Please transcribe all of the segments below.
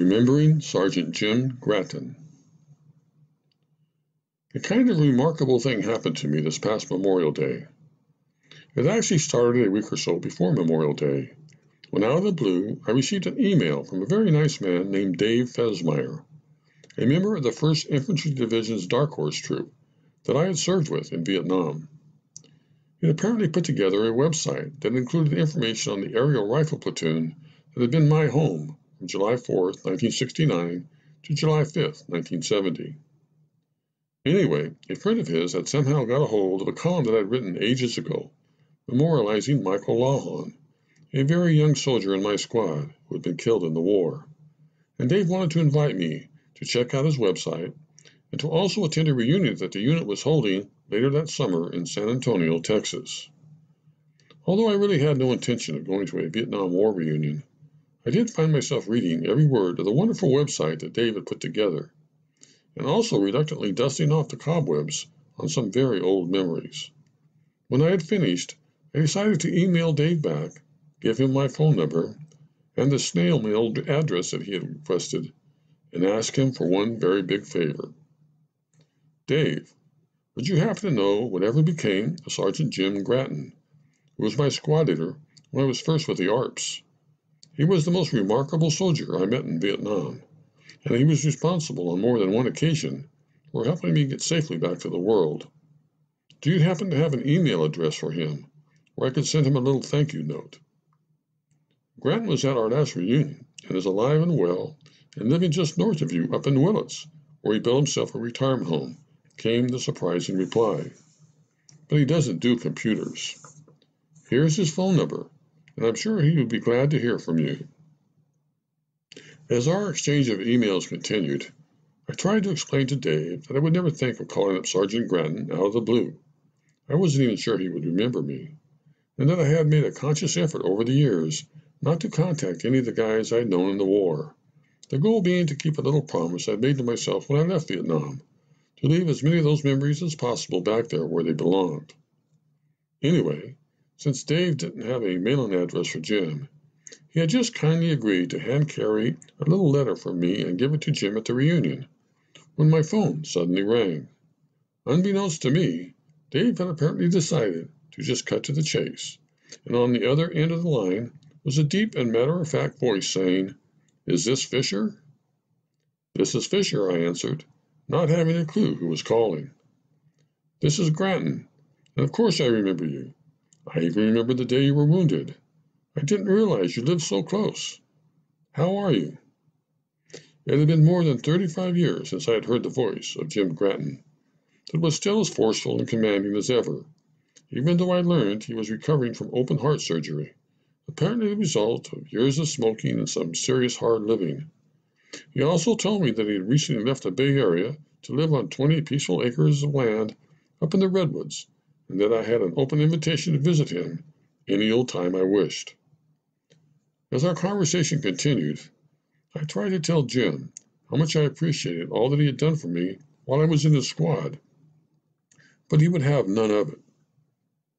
Remembering Sergeant Jim Gratton. A kind of remarkable thing happened to me this past Memorial Day. It actually started a week or so before Memorial Day, when out of the blue I received an email from a very nice man named Dave Fesmeyer, a member of the 1st Infantry Division's Dark Horse Troop that I had served with in Vietnam. He had apparently put together a website that included information on the aerial rifle platoon that had been my home from July 4th, 1969 to July 5th, 1970. Anyway, a friend of his had somehow got a hold of a column that I'd written ages ago, memorializing Michael Lawhon, a very young soldier in my squad who had been killed in the war. And Dave wanted to invite me to check out his website and to also attend a reunion that the unit was holding later that summer in San Antonio, Texas. Although I really had no intention of going to a Vietnam War reunion, I did find myself reading every word of the wonderful website that Dave had put together, and also reluctantly dusting off the cobwebs on some very old memories. When I had finished, I decided to email Dave back, give him my phone number, and the snail mail address that he had requested, and ask him for one very big favor. Dave, would you happen to know whatever became of Sergeant Jim Gratton, who was my squad leader when I was first with the ARPS? He was the most remarkable soldier I met in Vietnam, and he was responsible on more than one occasion for helping me get safely back to the world. Do you happen to have an email address for him, where I could send him a little thank you note? Gratton was at our last reunion and is alive and well and living just north of you up in Willits, where he built himself a retirement home, came the surprising reply. But he doesn't do computers. Here's his phone number, and I'm sure he would be glad to hear from you. As our exchange of emails continued, I tried to explain to Dave that I would never think of calling up Sergeant Gratton out of the blue. I wasn't even sure he would remember me, and that I had made a conscious effort over the years not to contact any of the guys I'd known in the war, the goal being to keep a little promise I'd made to myself when I left Vietnam, to leave as many of those memories as possible back there where they belonged. Anyway, since Dave didn't have a mailing address for Jim, he had just kindly agreed to hand-carry a little letter from me and give it to Jim at the reunion, when my phone suddenly rang. Unbeknownst to me, Dave had apparently decided to just cut to the chase, and on the other end of the line was a deep and matter-of-fact voice saying, "Is this Fisher?" "This is Fisher," I answered, not having a clue who was calling. "This is Gratton, and of course I remember you. I even remember the day you were wounded. I didn't realize you lived so close. How are you?" It had been more than 35 years since I had heard the voice of Jim Gratton. It was still as forceful and commanding as ever, even though I learned he was recovering from open heart surgery, apparently the result of years of smoking and some serious hard living. He also told me that he had recently left the Bay Area to live on 20 peaceful acres of land up in the Redwoods, and that I had an open invitation to visit him any old time I wished. As our conversation continued, I tried to tell Jim how much I appreciated all that he had done for me while I was in his squad, but he would have none of it.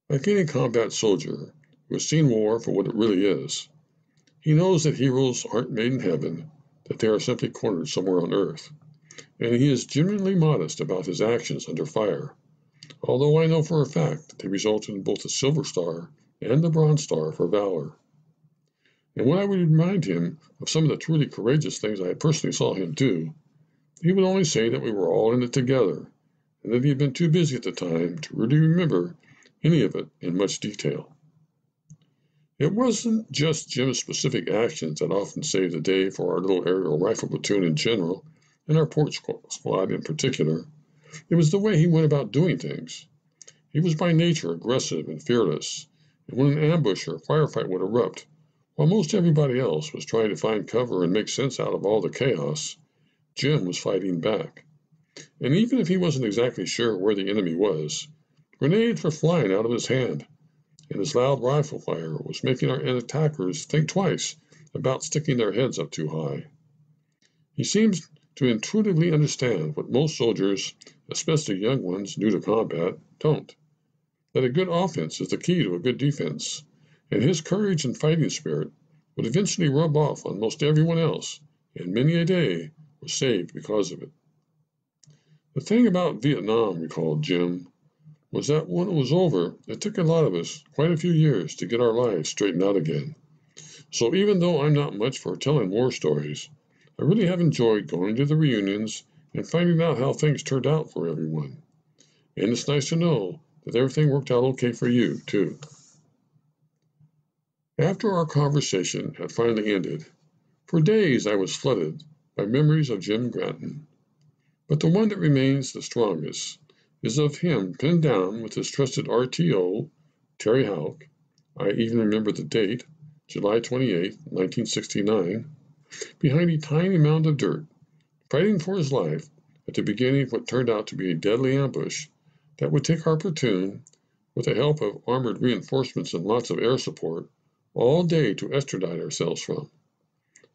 Like any combat soldier who has seen war for what it really is, he knows that heroes aren't made in heaven, that they are simply cornered somewhere on earth, and he is genuinely modest about his actions under fire, although I know for a fact that they resulted in both the Silver Star and the Bronze Star for valor. And when I would remind him of some of the truly courageous things I personally saw him do, he would only say that we were all in it together, and that he had been too busy at the time to really remember any of it in much detail. It wasn't just Jim's specific actions that often saved the day for our little aerial rifle platoon in general, and our port squad in particular. It was the way he went about doing things. He was by nature aggressive and fearless, and when an ambush or firefight would erupt, while most everybody else was trying to find cover and make sense out of all the chaos, Jim was fighting back. And even if he wasn't exactly sure where the enemy was, grenades were flying out of his hand, and his loud rifle fire was making our attackers think twice about sticking their heads up too high. He seems to intuitively understand what most soldiers, especially young ones new to combat, don't, that a good offense is the key to a good defense, and his courage and fighting spirit would eventually rub off on most everyone else and many a day was saved because of it. The thing about Vietnam, recalled Jim, was that when it was over, it took a lot of us quite a few years to get our lives straightened out again. So even though I'm not much for telling war stories, I really have enjoyed going to the reunions and finding out how things turned out for everyone. And it's nice to know that everything worked out okay for you, too. After our conversation had finally ended, for days I was flooded by memories of Jim Gratton. But the one that remains the strongest is of him pinned down with his trusted RTO, Terry Houck. I even remember the date, July 28, 1969, behind a tiny mound of dirt, fighting for his life at the beginning of what turned out to be a deadly ambush that would take our platoon, with the help of armored reinforcements and lots of air support, all day to extradite ourselves from.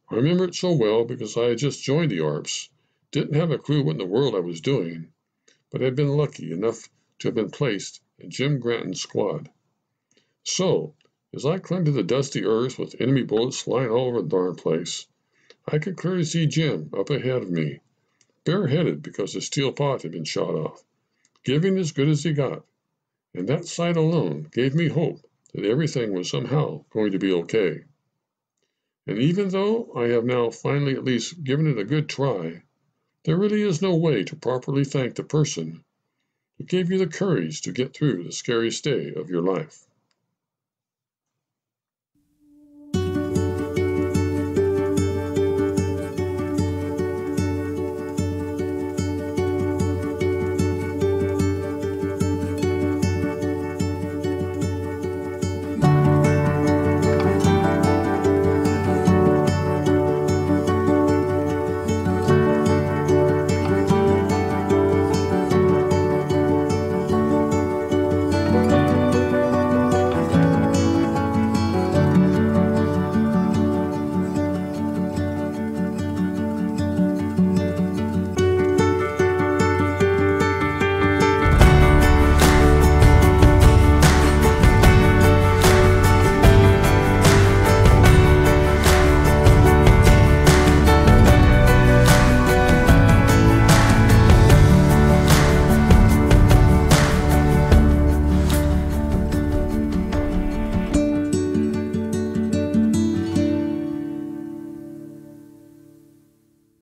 I remember it so well because I had just joined the ARPS, didn't have a clue what in the world I was doing, but had been lucky enough to have been placed in Jim Gratton's squad. So, as I clung to the dusty earth with enemy bullets flying all over the darn place, I could clearly see Jim up ahead of me, bareheaded because his steel pot had been shot off, giving as good as he got, and that sight alone gave me hope that everything was somehow going to be okay. And even though I have now finally at least given it a good try, there really is no way to properly thank the person who gave you the courage to get through the scariest day of your life.